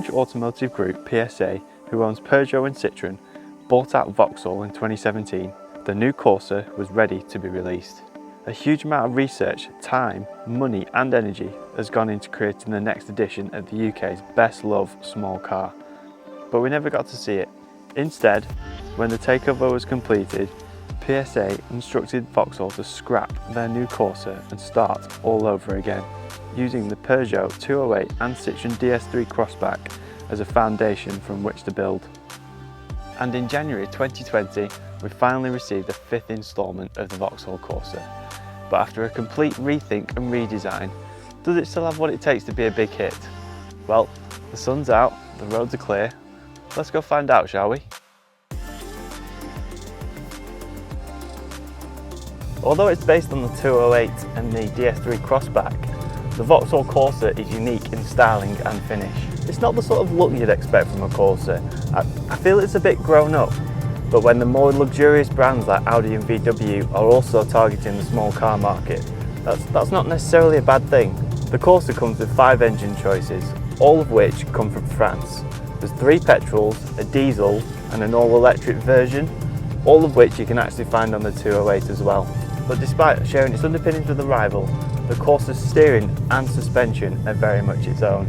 French automotive group PSA, who owns Peugeot and Citroën, bought out Vauxhall in 2017, the new Corsa was ready to be released. A huge amount of research, time, money and energy has gone into creating the next edition of the UK's best loved small car. But we never got to see it. Instead, when the takeover was completed, PSA instructed Vauxhall to scrap their new Corsa and start all over again, using the Peugeot 208 and Citroën DS3 Crossback as a foundation from which to build. And in January 2020, we finally received the 5th instalment of the Vauxhall Corsa. But after a complete rethink and redesign, does it still have what it takes to be a big hit? Well, the sun's out, the roads are clear. Let's go find out, shall we? Although it's based on the 208 and the DS3 Crossback, the Vauxhall Corsa is unique in styling and finish. It's not the sort of look you'd expect from a Corsa. I feel it's a bit grown up, but when the more luxurious brands like Audi and VW are also targeting the small car market, that's not necessarily a bad thing. The Corsa comes with 5 engine choices, all of which come from France. There's 3 petrols, a diesel and an all-electric version, all of which you can actually find on the 208 as well. But despite sharing its underpinnings with the rival, the Corsa's steering and suspension are very much its own.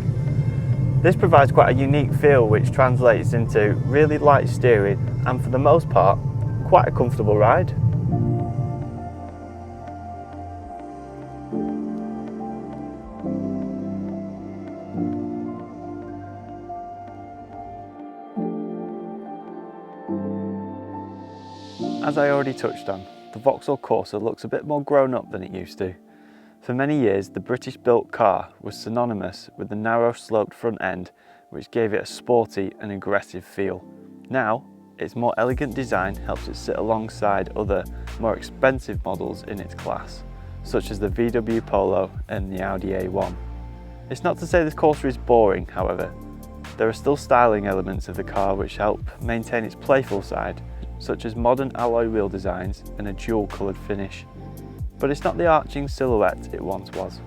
This provides quite a unique feel which translates into really light steering and, for the most part, quite a comfortable ride. As I already touched on, the Vauxhall Corsa looks a bit more grown up than it used to. For many years, the British-built car was synonymous with the narrow sloped front end, which gave it a sporty and aggressive feel. Now, its more elegant design helps it sit alongside other, more expensive models in its class, such as the VW Polo and the Audi A1. It's not to say this Corsa is boring, however. There are still styling elements of the car which help maintain its playful side, such as modern alloy wheel designs and a dual-coloured finish. But it's not the arching silhouette it once was.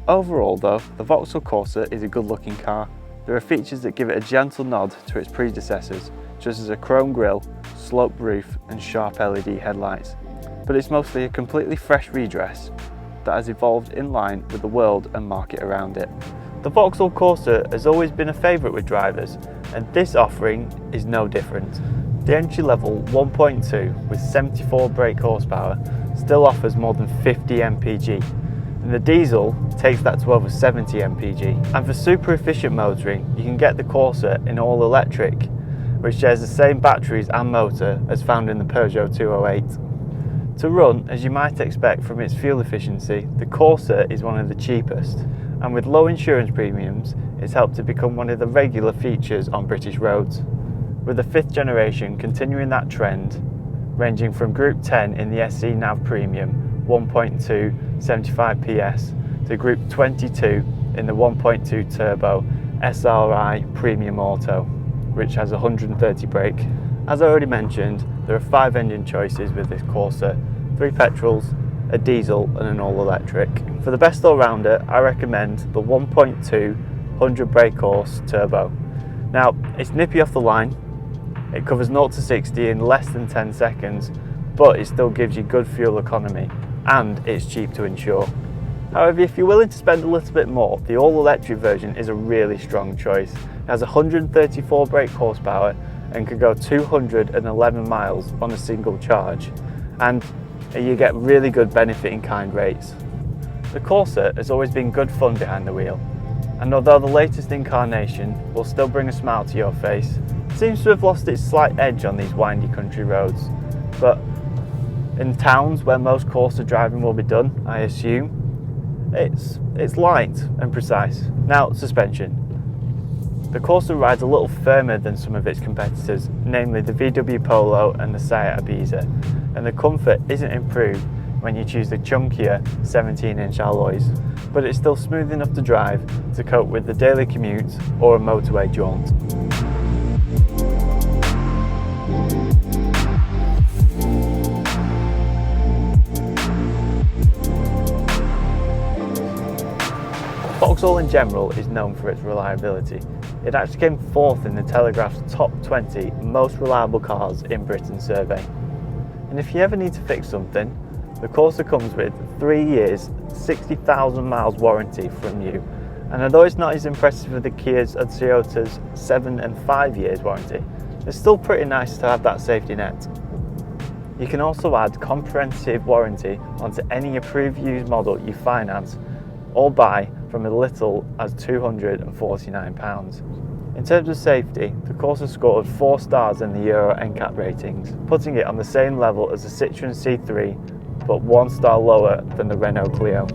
Overall though, the Vauxhall Corsa is a good-looking car. There are features that give it a gentle nod to its predecessors, such as a chrome grille, sloped roof and sharp LED headlights. But it's mostly a completely fresh redress that has evolved in line with the world and market around it. The Vauxhall Corsa has always been a favourite with drivers, and this offering is no different. The entry-level 1.2 with 74 brake horsepower still offers more than 50 mpg, and the diesel takes that to over 70 mpg. And for super efficient motoring, you can get the Corsa in all electric, which shares the same batteries and motor as found in the Peugeot 208. To run, as you might expect from its fuel efficiency, the Corsa is one of the cheapest, and with low insurance premiums, it's helped to become one of the regular features on British roads, with the 5th generation continuing that trend, ranging from Group 10 in the SE Nav Premium 1.2 75 PS to Group 22 in the 1.2 Turbo SRI Premium Auto, which has 130 brake. As I already mentioned, there are 5 engine choices with this Corsa, 3 petrols, a diesel and an all-electric. For the best all-rounder, I recommend the 1.2 100 brake horse turbo. Now, it's nippy off the line. It covers 0 to 60 in less than 10 seconds, but it still gives you good fuel economy, and it's cheap to insure. However, if you're willing to spend a little bit more, the all-electric version is a really strong choice. It has 134 brake horsepower and can go 211 miles on a single charge, and you get really good benefit in kind rates. The Corsa has always been good fun behind the wheel, and although the latest incarnation will still bring a smile to your face, it seems to have lost its slight edge on these windy country roads. But in towns where most Corsa driving will be done, I assume, it's light and precise. Now, suspension. The Corsa rides a little firmer than some of its competitors, namely the VW Polo and the Seat Ibiza, and the comfort isn't improved when you choose the chunkier 17-inch alloys, but it's still smooth enough to drive to cope with the daily commute or a motorway jaunt. Vauxhall in general is known for its reliability. It actually came fourth in the Telegraph's top 20 most reliable cars in Britain survey. And if you ever need to fix something, the Corsa comes with 3 years, 60,000 miles warranty from you. And although it's not as impressive as the Kias and Toyota's 7 and 5 years warranty, it's still pretty nice to have that safety net. You can also add comprehensive warranty onto any approved used model you finance or buy from as little as £249. In terms of safety, the Corsa scored 4 stars in the Euro NCAP ratings, putting it on the same level as the Citroën C3, but 1 star lower than the Renault Clio.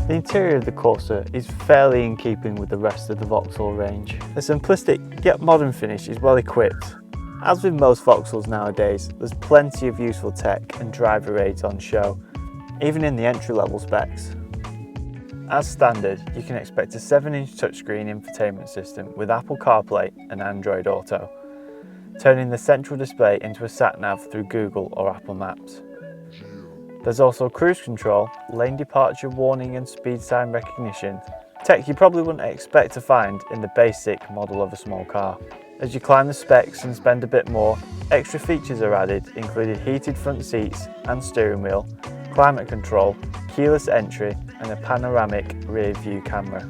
The interior of the Corsa is fairly in keeping with the rest of the Vauxhall range. The simplistic yet modern finish is well equipped. As with most Vauxhalls nowadays, there's plenty of useful tech and driver aids on show, even in the entry-level specs. As standard, you can expect a 7-inch touchscreen infotainment system with Apple CarPlay and Android Auto, turning the central display into a sat-nav through Google or Apple Maps. There's also cruise control, lane departure warning and speed sign recognition, tech you probably wouldn't expect to find in the basic model of a small car. As you climb the specs and spend a bit more, extra features are added, including heated front seats and steering wheel, climate control, keyless entry and a panoramic rear view camera.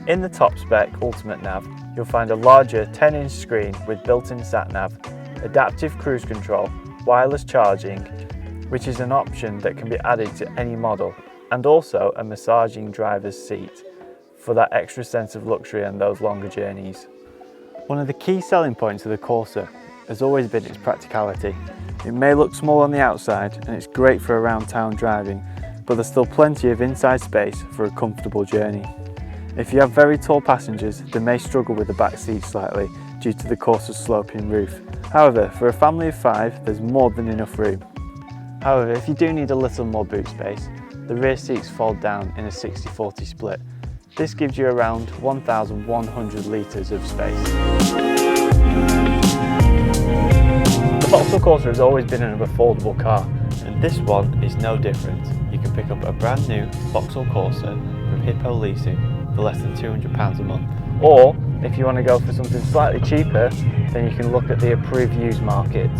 In the top spec Ultimate Nav, you'll find a larger 10-inch screen with built-in sat-nav, adaptive cruise control, wireless charging, which is an option that can be added to any model, and also a massaging driver's seat for that extra sense of luxury on those longer journeys. One of the key selling points of the Corsa has always been its practicality. It may look small on the outside and it's great for around town driving, but there's still plenty of inside space for a comfortable journey. If you have very tall passengers, they may struggle with the back seat slightly due to the Corsa's sloping roof. However, for a family of 5, there's more than enough room. However, if you do need a little more boot space, the rear seats fold down in a 60-40 split. This gives you around 1,100 litres of space. The Vauxhall Corsa has always been an affordable car, and this one is no different. You can pick up a brand new Vauxhall Corsa from Hippo Leasing for less than £200 a month. Or, if you want to go for something slightly cheaper, then you can look at the approved used market.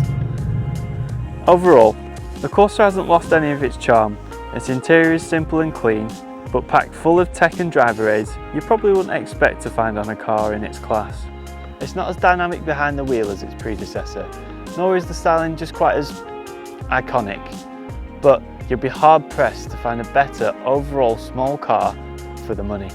Overall, the Corsa hasn't lost any of its charm. Its interior is simple and clean, but packed full of tech and driver aids you probably wouldn't expect to find on a car in its class. It's not as dynamic behind the wheel as its predecessor, nor is the styling just quite as iconic, but you'll be hard pressed to find a better overall small car for the money.